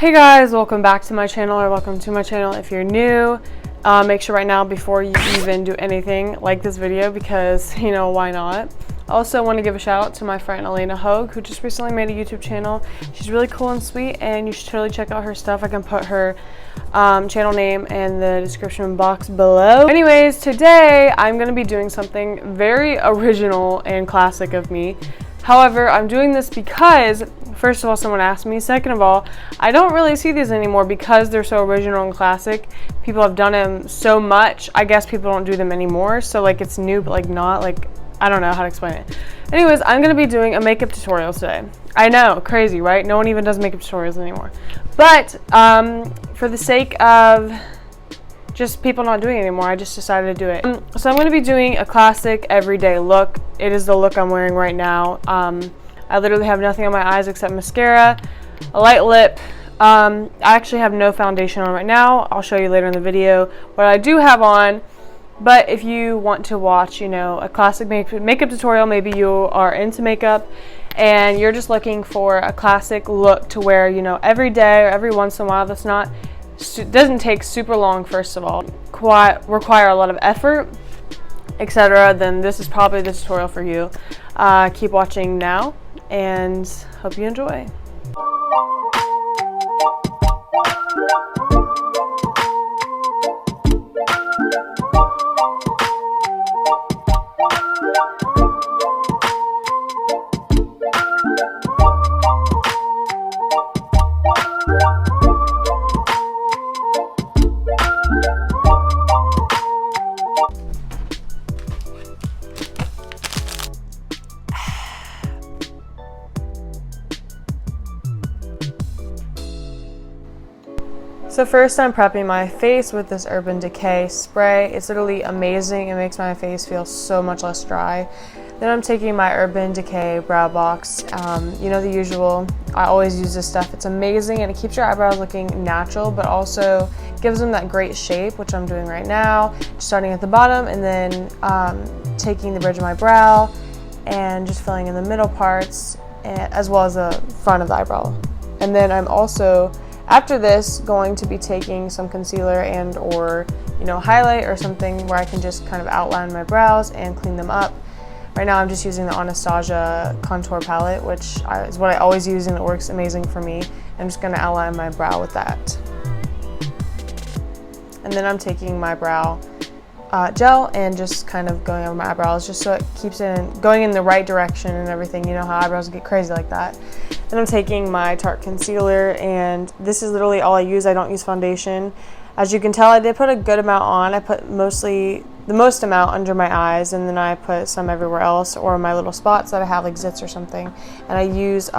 Hey guys, welcome back to my channel, or welcome to my channel if you're new. Make sure right now, before you even do anything, like this video because, you know, why not? I also want to give a shout out to my friend Alana Hogue, who just recently made a YouTube channel. She's really cool and sweet, and you should totally check out her stuff. I can put her channel name in the description box below. Anyways, today I'm going to be doing something very original and classic of me. However, I'm doing this because, first of all, someone asked me. Second of all, I don't really see these anymore because they're so original and classic. People have done them so much. I guess people don't do them anymore. So like it's new, but like not, like I don't know how to explain it. Anyways, I'm going to be doing a makeup tutorial today. I know, crazy, right? No one even does makeup tutorials anymore. But for the sake of just people not doing it anymore, I just decided to do it. So I'm going to be doing a classic everyday look. It is the look I'm wearing right now. I literally have nothing on my eyes except mascara, a light lip. I actually have no foundation on right now. I'll show you later in the video what I do have on. But if you want to watch, you know, a classic makeup tutorial, maybe you are into makeup and you're just looking for a classic look to wear, you know, every day or every once in a while, doesn't take super long, first of all, require a lot of effort, etc., then this is probably the tutorial for you. Keep watching now and hope you enjoy. So first I'm prepping my face with this Urban Decay spray. It's literally amazing. It makes my face feel so much less dry. Then I'm taking my Urban Decay brow box. You know, the usual. I always use this stuff. It's amazing and it keeps your eyebrows looking natural, but also gives them that great shape, which I'm doing right now. Starting at the bottom and then taking the bridge of my brow and just filling in the middle parts, as well as the front of the eyebrow. And then I'm also, after this, going to be taking some concealer and or, you know, highlight or something where I can just kind of outline my brows and clean them up. Right now I'm just using the Anastasia contour palette, which is what I always use and it works amazing for me. I'm just going to outline my brow with that. And then I'm taking my brow gel and just kind of going over my eyebrows just so it keeps it going in the right direction and everything. You know how eyebrows get crazy like that. Then I'm taking my Tarte concealer, and this is literally all I use. I don't use foundation. As you can tell, I did put a good amount on. I put the most amount under my eyes, and then I put some everywhere else or my little spots that I have like zits or something. And I use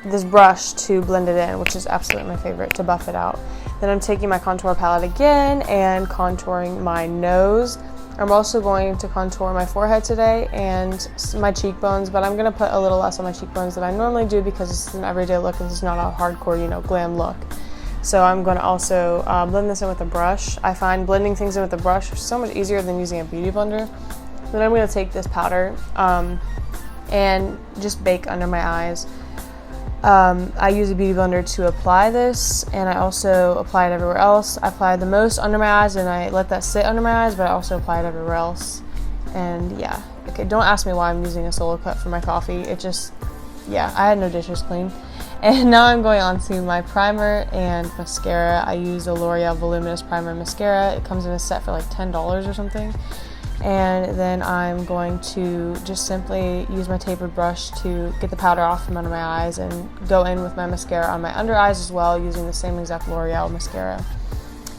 this brush to blend it in, which is absolutely my favorite, to buff it out. Then I'm taking my contour palette again and contouring my nose. I'm also going to contour my forehead today and my cheekbones, but I'm going to put a little less on my cheekbones than I normally do because this is an everyday look and this is not a hardcore, you know, glam look. So I'm going to also blend this in with a brush. I find blending things in with a brush is so much easier than using a beauty blender. Then I'm going to take this powder and just bake under my eyes. I use a beauty blender to apply this, and I also apply it everywhere else. I apply the most under my eyes and I let that sit under my eyes, but I also apply it everywhere else. And yeah, okay, don't ask me why I'm using a solo cup for my coffee. It just, yeah, I had no dishes clean. And now I'm going on to my primer and mascara. I use the L'Oreal Voluminous Primer Mascara. It comes in a set for like $10 or something. And then I'm going to just simply use my tapered brush to get the powder off from under my eyes and go in with my mascara on my under eyes as well, using the same exact L'Oreal mascara.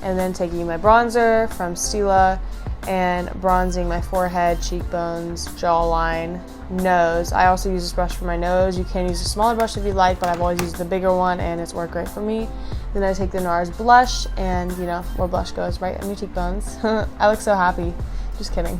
And then taking my bronzer from Stila and bronzing my forehead, cheekbones, jawline, nose. I also use this brush for my nose. You can use a smaller brush if you like, but I've always used the bigger one and it's worked great for me. Then I take the NARS blush, and you know where blush goes, right on your cheekbones. I look so happy. Just kidding.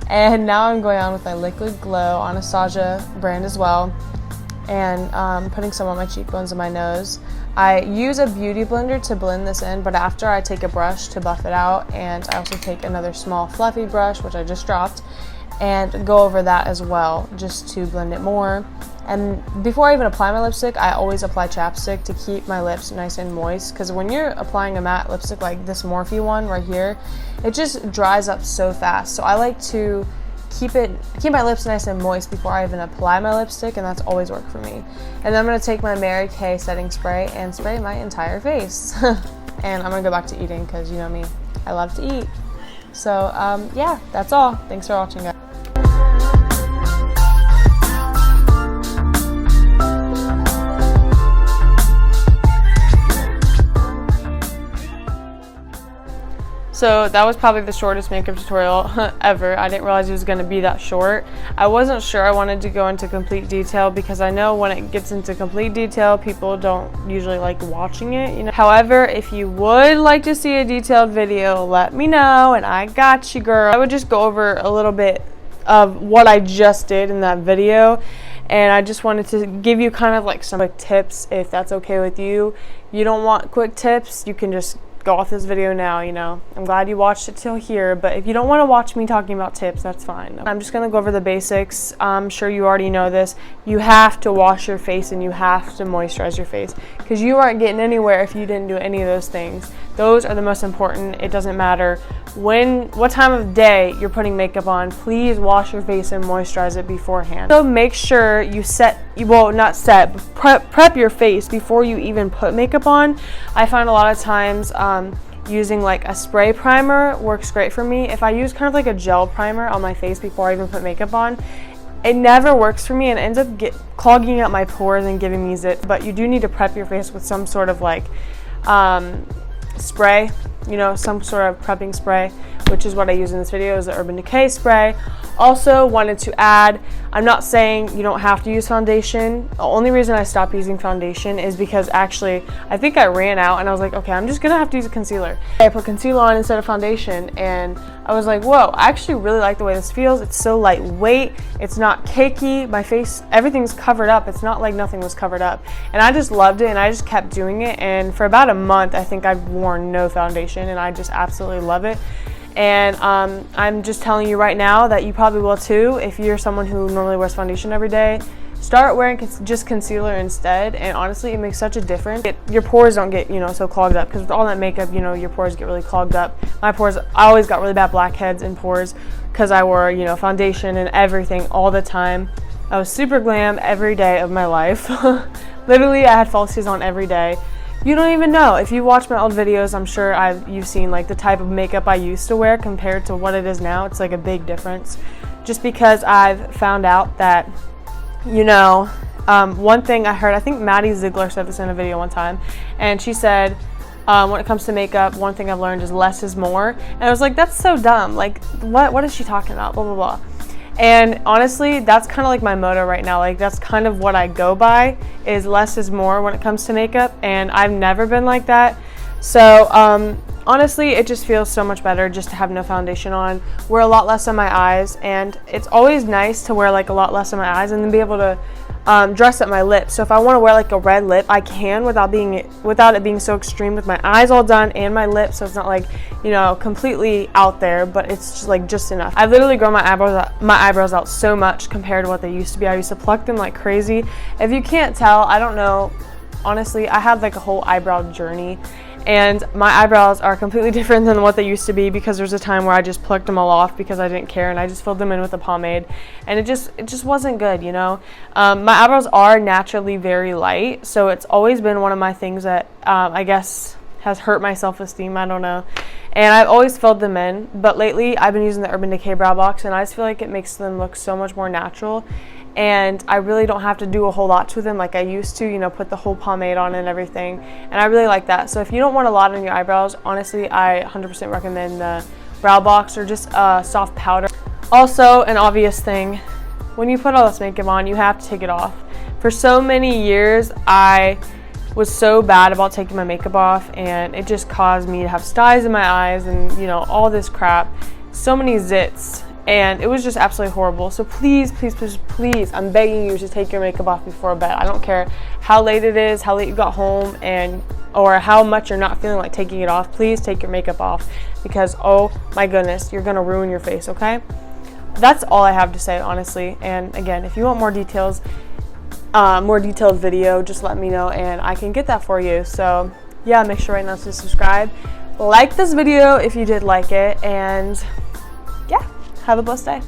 And now I'm going on with my Liquid Glow Anastasia brand as well, and putting some on my cheekbones and my nose. I use a beauty blender to blend this in, but after I take a brush to buff it out, and I also take another small fluffy brush, which I just dropped, and go over that as well, just to blend it more. And before I even apply my lipstick, I always apply chapstick to keep my lips nice and moist, because when you're applying a matte lipstick like this Morphe one right here, it just dries up so fast. So I like to keep my lips nice and moist before I even apply my lipstick, and that's always worked for me. And then I'm going to take my Mary Kay setting spray and spray my entire face. And I'm going to go back to eating, because you know me, I love to eat. So yeah, that's all. Thanks for watching, guys. So that was probably the shortest makeup tutorial ever. I didn't realize it was going to be that short. I wasn't sure I wanted to go into complete detail, because I know when it gets into complete detail, people don't usually like watching it, you know. However, if you would like to see a detailed video, let me know and I got you, girl. I would just go over a little bit of what I just did in that video, and I just wanted to give you kind of like some quick tips, if that's okay with you. You don't want quick tips, you can just go off this video now, you know. I'm glad you watched it till here, but if you don't want to watch me talking about tips, that's fine. I'm just gonna go over the basics. I'm sure you already know this. You have to wash your face and you have to moisturize your face, because you aren't getting anywhere if you didn't do any of those things. Those are the most important. It doesn't matter what time of day you're putting makeup on. Please wash your face and moisturize it beforehand. So make sure you prep your face before you even put makeup on. I find a lot of times using like a spray primer works great for me. If I use kind of like a gel primer on my face before I even put makeup on, it never works for me and it ends up clogging up my pores and giving me zit. But you do need to prep your face with some sort of like spray, you know, some sort of prepping spray, which is what I use in this video, is the Urban Decay spray. Also wanted to add, I'm not saying you don't have to use foundation. The only reason I stopped using foundation is because actually I think I ran out and I was like, okay, I'm just gonna have to use a concealer. I put concealer on instead of foundation, and I was like, whoa, I actually really like the way this feels. It's so lightweight, it's not cakey, my face, everything's covered up. It's not like nothing was covered up, and I just loved it, and I just kept doing it, and for about a month I think I've worn no foundation, and I just absolutely love it. And I'm just telling you right now that you probably will too. If you're someone who normally wears foundation every day, start wearing just concealer instead, and honestly it makes such a difference. Your pores don't get, you know, so clogged up, because with all that makeup, you know, your pores get really clogged up. My pores, I always got really bad blackheads and pores because I wore, you know, foundation and everything all the time. I was super glam every day of my life. Literally, I had falsies on every day. You don't even know. If you watch my old videos, I'm sure you've seen like the type of makeup I used to wear compared to what it is now. It's like a big difference, just because I've found out that, you know, one thing I heard, I think Maddie Ziegler said this in a video one time, and she said, when it comes to makeup, one thing I've learned is less is more. And I was like, that's so dumb. Like, what is she talking about? Blah, blah, blah. And honestly, that's kind of like my motto right now. Like, that's kind of what I go by, is less is more when it comes to makeup, and I've never been like that. So honestly, it just feels so much better just to have no foundation on, wear a lot less on my eyes, and it's always nice to wear like a lot less on my eyes and then be able to dress up my lips. So if I want to wear like a red lip, I can without it being so extreme, with my eyes all done and my lips, so it's not like, you know, completely out there, but it's just like just enough. I've literally grown my eyebrows out so much compared to what they used to be. I used to pluck them like crazy. If you can't tell, I don't know, honestly, I had like a whole eyebrow journey, and my eyebrows are completely different than what they used to be, because there's a time where I just plucked them all off because I didn't care, and I just filled them in with a pomade, and it just wasn't good, you know. My eyebrows are naturally very light, so it's always been one of my things that I guess has hurt my self-esteem, I don't know. And I've always filled them in, but lately I've been using the Urban Decay Brow Box, and I just feel like it makes them look so much more natural. And I really don't have to do a whole lot to them like I used to, you know, put the whole pomade on and everything. And I really like that. So if you don't want a lot on your eyebrows, honestly, I 100% recommend the Brow Box, or just soft powder. Also, an obvious thing, when you put all this makeup on, you have to take it off. For so many years, I was so bad about taking my makeup off, and it just caused me to have styes in my eyes and, you know, all this crap, so many zits. And it was just absolutely horrible. So please, please, please, please, I'm begging you to take your makeup off before bed. I don't care how late it is, how late you got home, or how much you're not feeling like taking it off. Please take your makeup off, because oh my goodness, you're gonna ruin your face, okay? That's all I have to say, honestly. And again, if you want more details, more detailed video, just let me know and I can get that for you. So yeah, make sure right now to subscribe, like this video if you did like it, and yeah, have a blessed day.